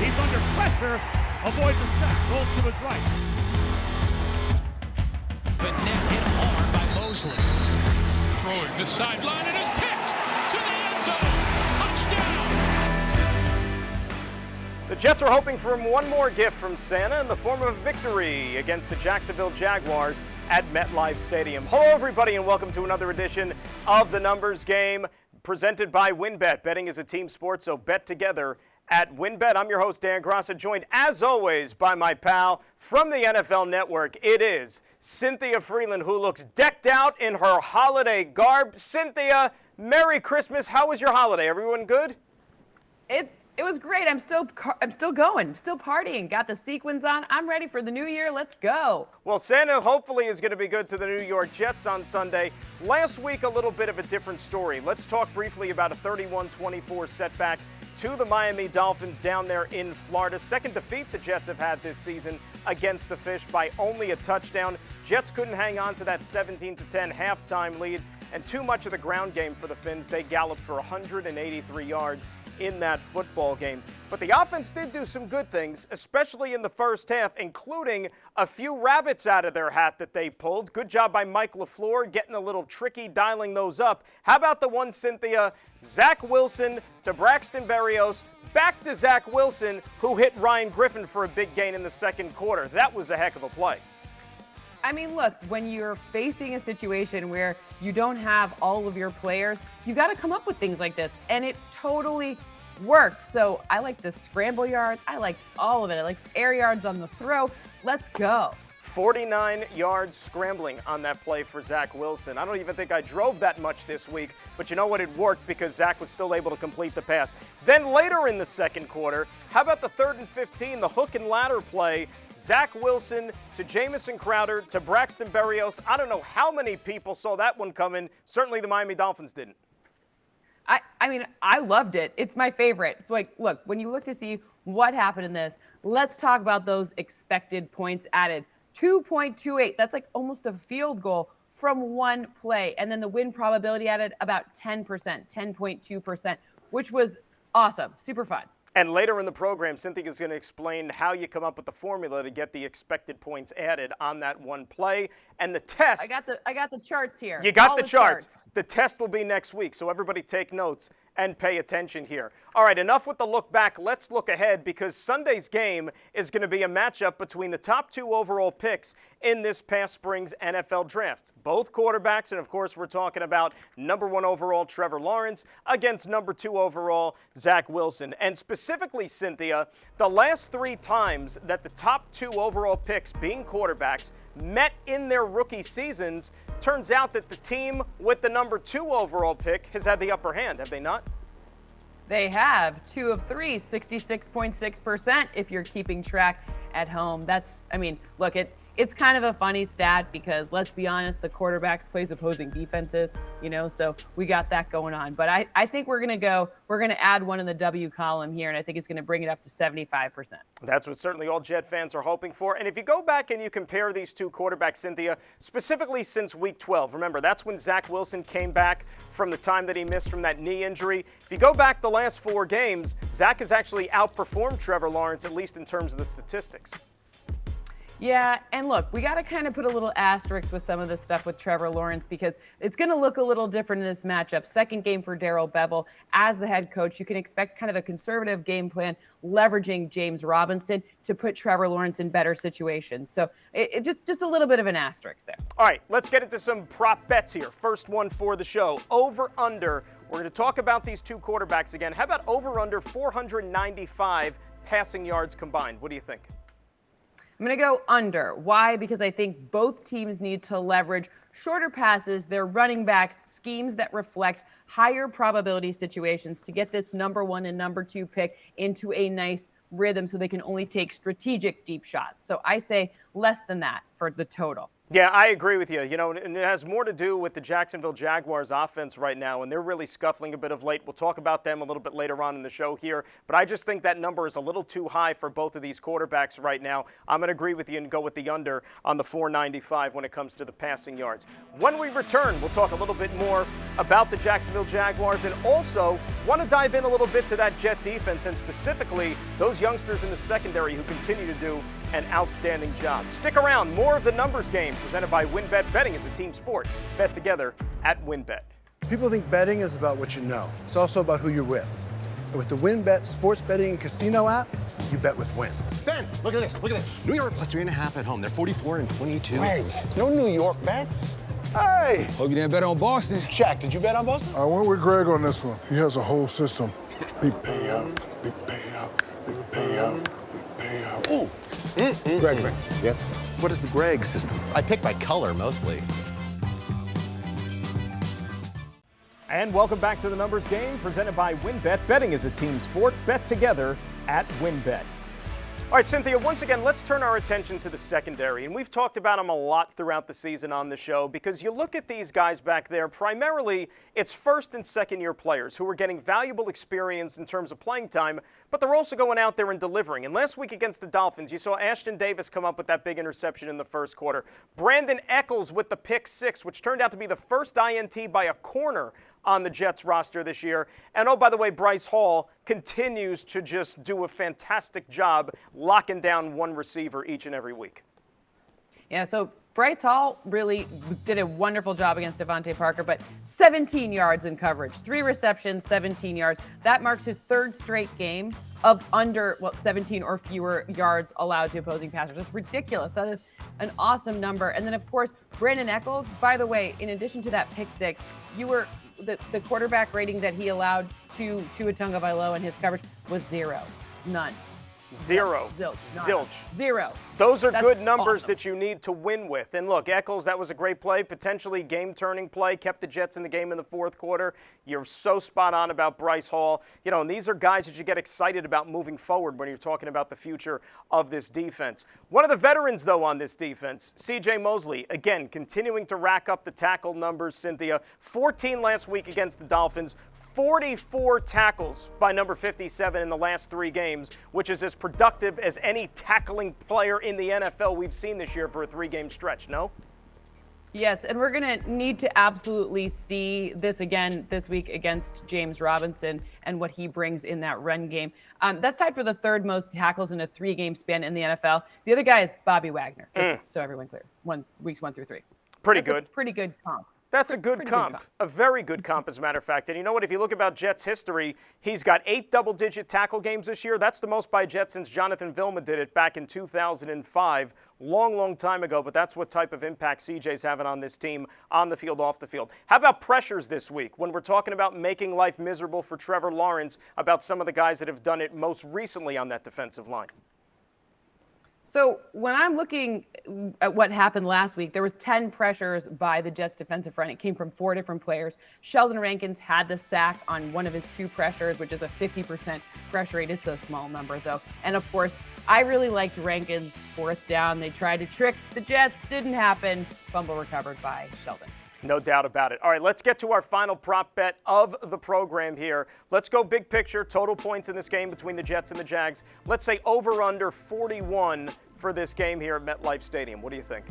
He's under pressure, avoids a sack, rolls to his right. The net hit hard by Mosley. Throwing the sideline and is picked to the end zone. Touchdown! The Jets are hoping for one more gift from Santa in the form of a victory against the Jacksonville Jaguars at MetLife Stadium. Hello, everybody, and welcome to another edition of The Numbers Game presented by WynnBET. Betting is a team sport, so bet together at WynnBET. I'm your host, Dan Graca, joined as always by my pal from the NFL Network. It is Cynthia Frelund, who looks decked out in her holiday garb. Cynthia, Merry Christmas. How was your holiday? Everyone good? It was great. I'm still going, still partying. Got the sequins on. I'm ready for the new year. Let's go. Well, Santa hopefully is going to be good to the New York Jets on Sunday. Last week, a little bit of a different story. Let's talk briefly about a 31-24 setback to the Miami Dolphins down there in Florida. Second defeat the Jets have had this season against the Fish by only a touchdown. Jets couldn't hang on to that 17-10 halftime lead, and too much of the ground game for the Fins. They galloped for 183 yards in that football game. But the offense did do some good things, especially in the first half, including a few rabbits out of their hat that they pulled. Good job by Mike LaFleur getting a little tricky, dialing those up. How about the one, Cynthia? Zach Wilson to Braxton Berrios, back to Zach Wilson, who hit Ryan Griffin for a big gain in the second quarter. That was a heck of a play. I mean, look, when you're facing a situation where you don't have all of your players, you got to come up with things like this. And it totally worked. So I like the scramble yards. I liked all of it. I liked air yards on the throw. Let's go. 49 yards scrambling on that play for Zach Wilson. I don't even think I drove that much this week, but you know what? It worked because Zach was still able to complete the pass. Then later in the second quarter, how about the 3rd and 15, the hook and ladder play? Zach Wilson to Jamison Crowder to Braxton Berrios. I don't know how many people saw that one coming. Certainly the Miami Dolphins didn't. I mean, I loved it. It's my favorite. So, look, when you look to see what happened in this, let's talk about those expected points added. 2.28. That's like almost a field goal from one play. And then the win probability added about 10%, 10.2%, which was awesome. Super fun. And later in the program, Cynthia is going to explain how you come up with the formula to get the expected points added on that one play. And the test. I got the charts here. You got the charts. The test will be next week, so everybody take notes and pay attention here. All right, enough with the look back. Let's look ahead, because Sunday's game is going to be a matchup between the top 2 overall picks in this past spring's NFL draft. Both quarterbacks, and of course we're talking about number 1 overall Trevor Lawrence against number 2 overall Zach Wilson. And specifically, Cynthia, the last 3 times that the top 2 overall picks, being quarterbacks, met in their rookie seasons, turns out that the team with the number 2 overall pick has had the upper hand, have they not? They have 2 of 3, 66.6% if you're keeping track at home. Look, it's kind of a funny stat because, let's be honest, the quarterbacks plays opposing defenses, so we got that going on. But I think we're going to add one in the W column here, and I think it's going to bring it up to 75%. That's what certainly all Jet fans are hoping for. And if you go back and you compare these 2 quarterbacks, Cynthia, specifically since week 12, remember, that's when Zach Wilson came back from the time that he missed from that knee injury. If you go back the last 4 games, Zach has actually outperformed Trevor Lawrence, at least in terms of the statistics. Yeah, and look, we got to kind of put a little asterisk with some of this stuff with Trevor Lawrence, because it's going to look a little different in this matchup. Second game for Darrell Bevell as the head coach. You can expect kind of a conservative game plan, leveraging James Robinson to put Trevor Lawrence in better situations. So it just a little bit of an asterisk there. All right, let's get into some prop bets here. First one for the show, over under. We're going to talk about these 2 quarterbacks again. How about over under 495 passing yards combined? What do you think? I'm going to go under. Why? Because I think both teams need to leverage shorter passes, their running backs, schemes that reflect higher probability situations to get this number 1 and number 2 pick into a nice rhythm so they can only take strategic deep shots. So I say less than that for the total. Yeah, I agree with you. You know, and it has more to do with the Jacksonville Jaguars offense right now, and they're really scuffling a bit of late. We'll talk about them a little bit later on in the show here, but I just think that number is a little too high for both of these quarterbacks right now. I'm going to agree with you and go with the under on the 495 when it comes to the passing yards. When we return, we'll talk a little bit more about the Jacksonville Jaguars and also want to dive in a little bit to that Jet defense and specifically those youngsters in the secondary who continue to do an outstanding job. Stick around. More of the numbers game presented by WynnBET. Betting is a team sport. Bet together at WynnBET. People think betting is about what you know. It's also about who you're with. And with the WynnBET sports betting and casino app, you bet with Wynn. Ben, look at this. Look at this. New York plus 3.5 at home. They're 44 and 22. Greg, no New York bets. Hey! Hope you didn't bet on Boston. Shaq, did you bet on Boston? I went with Greg on this one. He has a whole system. Big payout, big payout, big payout, big payout. Ooh. Greg, Yes. What is the Greg system? I pick by color mostly. And welcome back to the numbers game presented by WynnBET. Betting is a team sport. Bet together at WynnBET. All right, Cynthia, once again, let's turn our attention to the secondary. And we've talked about them a lot throughout the season on the show because you look at these guys back there, primarily it's first and second year players who are getting valuable experience in terms of playing time, but they're also going out there and delivering. And last week against the Dolphins, you saw Ashton Davis come up with that big interception in the first quarter. Brandon Eccles with the pick six, which turned out to be the first INT by a corner on the Jets roster this year. And oh, by the way, Bryce Hall continues to just do a fantastic job locking down one receiver each and every week. Yeah, so Bryce Hall really did a wonderful job against Devontae Parker, but 17 yards in coverage, 3 receptions, 17 yards. That marks his third straight game of under 17 or fewer yards allowed to opposing passers. It's ridiculous. That is an awesome number. And then, of course, Brandon Eccles, by the way, in addition to that pick six, the quarterback rating that he allowed to Tua Tagovailoa in his coverage was 0. None. Zero. Zilch. 0. Those are That's good numbers awesome. that you need to win with. And look, Eccles, that was a great play, potentially game-turning play, kept the Jets in the game in the fourth quarter. You're so spot on about Bryce Hall. You know, and these are guys that you get excited about moving forward when you're talking about the future of this defense. One of the veterans, though, on this defense, C.J. Mosley, again, continuing to rack up the tackle numbers, Cynthia. 14 last week against the Dolphins, 44 tackles by number 57 in the last 3 games, which is as productive as any tackling player in the NFL we've seen this year for a 3-game stretch, no? Yes, and we're going to need to absolutely see this again this week against James Robinson and what he brings in that run game. That's tied for the 3rd most tackles in a 3-game span in the NFL. The other guy is Bobby Wagner, just so everyone clear. Weeks 1 through 3. Pretty That's good. A pretty good comp. That's a good comp, a very good comp, as a matter of fact. And you know what? If you look about Jets history, he's got 8 double-digit tackle games this year. That's the most by Jets since Jonathan Vilma did it back in 2005. Long time ago, but that's what type of impact CJ's having on this team, on the field, off the field. How about pressures this week when we're talking about making life miserable for Trevor Lawrence, about some of the guys that have done it most recently on that defensive line? So when I'm looking at what happened last week, there was 10 pressures by the Jets defensive front. It came from 4 different players. Sheldon Rankins had the sack on one of his 2 pressures, which is a 50% pressure rate. It's a small number, though. And, of course, I really liked Rankins' 4th down. They tried to trick the Jets. Didn't happen. Fumble recovered by Sheldon. No doubt about it. All right, let's get to our final prop bet of the program here. Let's go big picture, total points in this game between the Jets and the Jags. Let's say over-under 41 for this game here at MetLife Stadium. What do you think?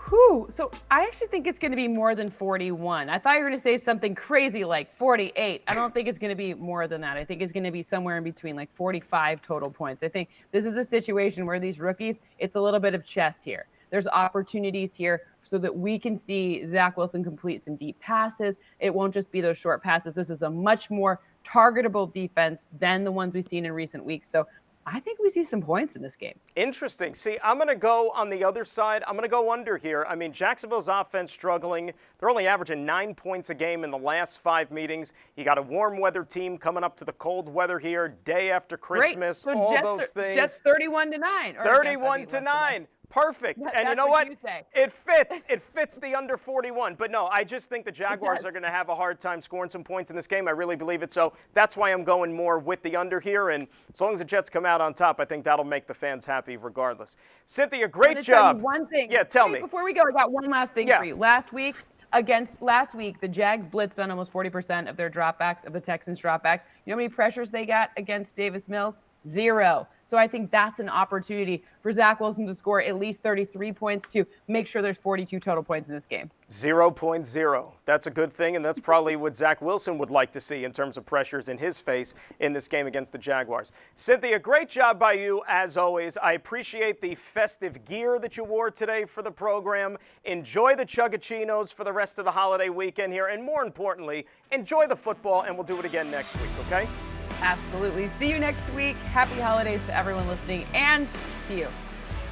Whew. So I actually think it's going to be more than 41. I thought you were going to say something crazy like 48. I don't think it's going to be more than that. I think it's going to be somewhere in between, like 45 total points. I think this is a situation where these rookies, it's a little bit of chess here. There's opportunities here so that we can see Zach Wilson complete some deep passes. It won't just be those short passes. This is a much more targetable defense than the ones we've seen in recent weeks. So I think we see some points in this game. Interesting. See, I'm going to go on the other side. I'm going to go under here. I mean, Jacksonville's offense struggling. They're only averaging 9 points a game in the last 5 meetings. You got a warm weather team coming up to the cold weather here, day after Christmas, Great. So all Jets those things. Jets 31-9. 31-9. Perfect. And you That's know what what? you say. It fits. It fits the under 41. But no, I just think the Jaguars does. are going to have a hard time scoring some points in this game. I really believe it. So that's why I'm going more with the under here. And as long as the Jets come out on top, I think that'll make the fans happy regardless. Cynthia, great job. One thing. Yeah, tell me. Before we go, I got one last thing Yeah. for you. Last week, the Jags blitzed on almost 40% of their dropbacks, of the Texans' dropbacks. You know how many pressures they got against Davis Mills? 0. So I think that's an opportunity for Zach Wilson to score at least 33 points to make sure there's 42 total points in this game. 0.0. That's a good thing, and that's probably what Zach Wilson would like to see in terms of pressures in his face in this game against the Jaguars. Cynthia, great job by you, as always. I appreciate the festive gear that you wore today for the program. Enjoy the Chuggachinos for the rest of the holiday weekend here, and more importantly, enjoy the football, and we'll do it again next week, okay? Absolutely. See you next week. Happy holidays to everyone listening and to you.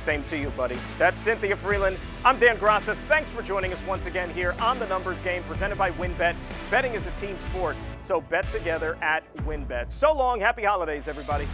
Same to you, buddy. That's Cynthia Frelund. I'm Dan Graca. Thanks for joining us once again here on The Numbers Game, presented by WynnBET. Betting is a team sport, so bet together at WynnBET. So long. Happy holidays, everybody.